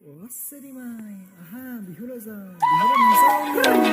Wasserimai, aha, bihulo যাওঁ, বিহুলৈ নাযাওঁ নি?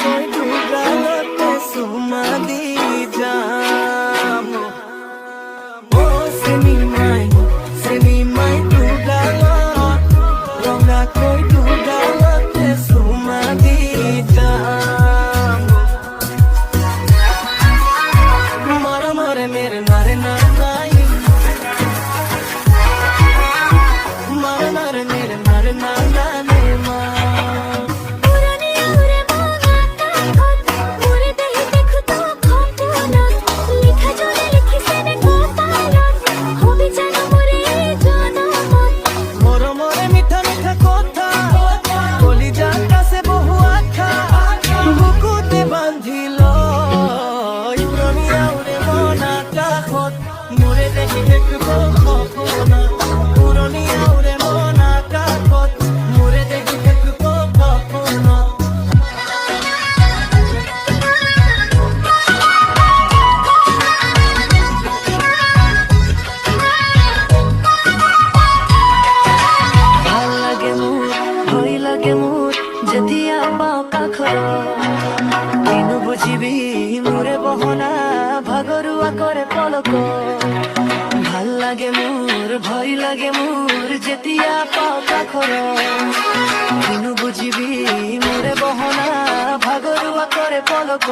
Koi dugalate sumadi jam oh seni mai dugalat ronga koi dugalate sumadi jam mara mare mere nare nai mara mare mere nare nai ma যেতিয়া পাও কাখৰ কিনো বুজিবি মোৰে বহনা ভাগৰুৱা কৰে পলক ভাল লাগে মোৰ ভয় লাগে মোৰ যেতিয়া পাও কাখৰ কিনো বুজিবি মোৰে বহনা ভাগৰুৱা কৰে পলক